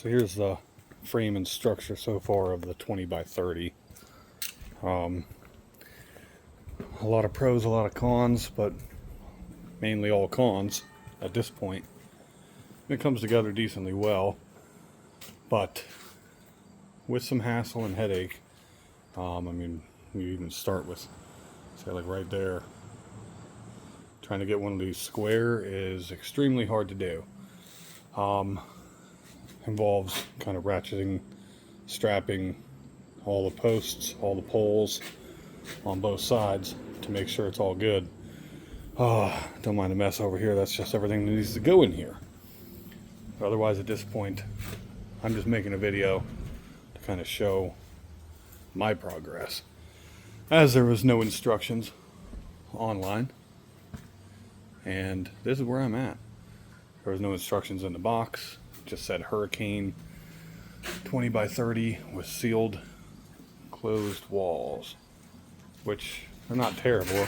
So here's the frame and structure so far of the 20 by 30. A lot of pros, a lot of cons, but mainly all cons at this point. It comes together decently well, but with some hassle and headache. I mean, you even start with, say, like right there. Trying to get one of these square is extremely hard to do. Involves kind of ratcheting, strapping all the posts, all the poles on both sides to make sure it's all good. Don't mind the mess over here. That's just everything that needs to go in here. But otherwise, at this point, I'm just making a video to kind of show my progress, as there was no instructions online, and this is where I'm at. There was no instructions in the box. Just said Hurricane 20 by 30 with sealed closed walls, which are not terrible.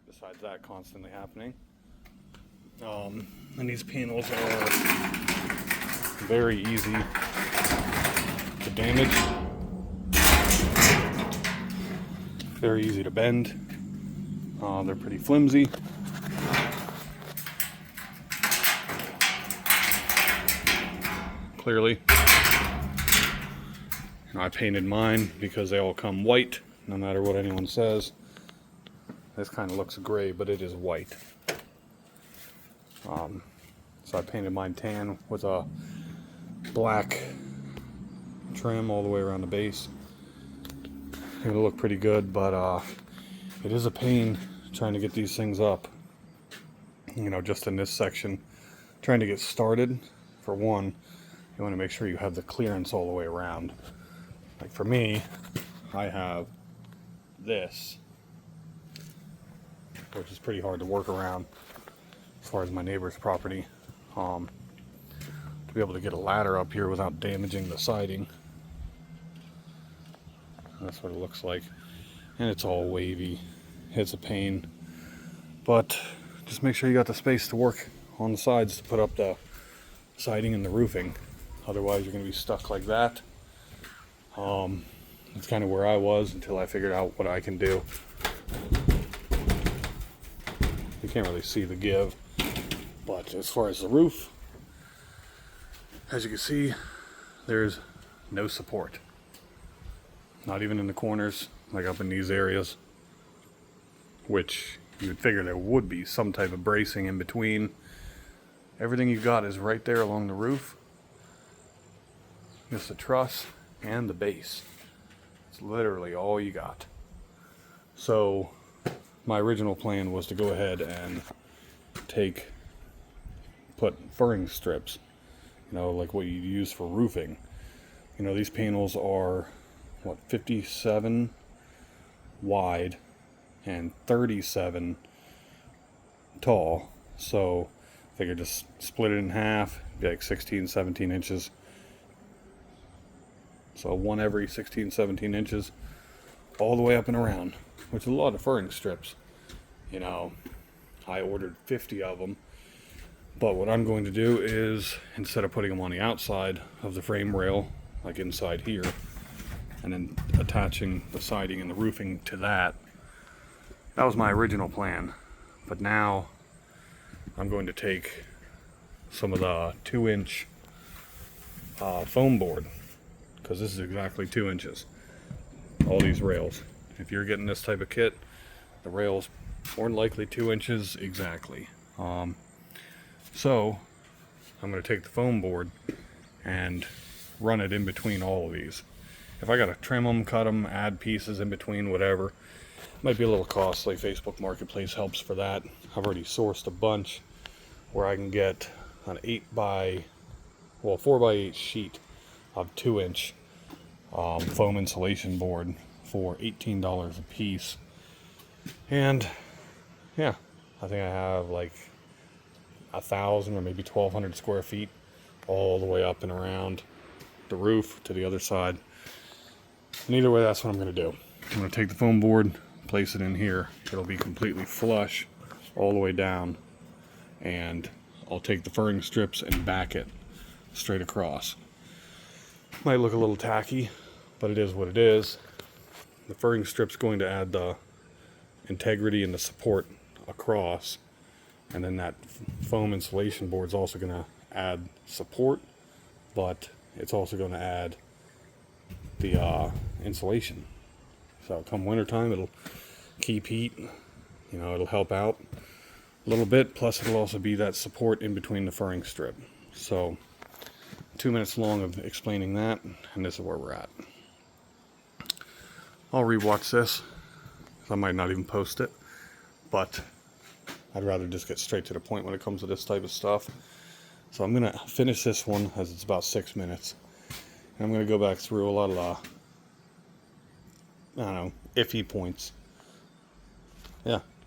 Besides that constantly happening. And these panels are very easy to damage, very easy to bend. They're pretty flimsy. Clearly, I painted mine because they all come white, no matter what anyone says. This kind of looks gray, but it is white. So I painted mine tan with a black trim all the way around the base. It'll look pretty good, but it is a pain trying to get these things up. You know, just in this section, trying to get started. For one, you want to make sure you have the clearance all the way around. Like for me, I have this, which is pretty hard to work around as far as my neighbor's property. To be able to get a ladder up here without damaging the siding. That's what it looks like. And it's all wavy. It's a pain. But just make sure you got the space to work on the sides to put up the siding and the roofing. Otherwise you're going to be stuck like that. That's kind of where I was until I figured out what I can do. You can't really see the give. But as far as the roof, as you can see, there's no support. Not even in the corners, like up in these areas, which you would figure there would be some type of bracing in between. Everything you got is right there along the roof. Just the truss and the base. It's literally all you got. So my original plan was to go ahead and put furring strips, you know, like what you use for roofing. You know, these panels are, what, 57 wide and 37 tall. So I figured just split it in half, be like 16, 17 inches. So one every 16, 17 inches, all the way up and around, which is a lot of furring strips. You know, I ordered 50 of them. But what I'm going to do is, instead of putting them on the outside of the frame rail, like inside here, and then attaching the siding and the roofing to that, that was my original plan. But now I'm going to take some of the 2-inch foam board, because this is exactly 2 inches. All these rails. If you're getting this type of kit, the rails more than likely 2 inches exactly. So I'm going to take the foam board and run it in between all of these. If I got to trim them, cut them, add pieces in between, whatever, it might be a little costly. Facebook Marketplace helps for that. I've already sourced a bunch where I can get an 4x8 sheet of 2-inch foam insulation board for $18 a piece. And yeah, I think I have like 1,000 or maybe 1,200 square feet all the way up and around the roof to the other side. And either way, that's what I'm going to do. I'm going to take the foam board, place it in here. It'll be completely flush all the way down, and I'll take the furring strips and back it straight across. Might look a little tacky, but it is what it is. The furring strip's going to add the integrity and the support across, and then that foam insulation board is also going to add support, but it's also going to add the insulation. So come wintertime, it'll keep heat, you know, it'll help out a little bit, plus it'll also be that support in between the furring strip. So 2 minutes long of explaining that, and this is where we're at. I'll rewatch this. I might not even post it, but I'd rather just get straight to the point when it comes to this type of stuff. So I'm gonna finish this one, as it's about 6 minutes, and I'm gonna go back through a lot of I don't know, iffy points. Yeah,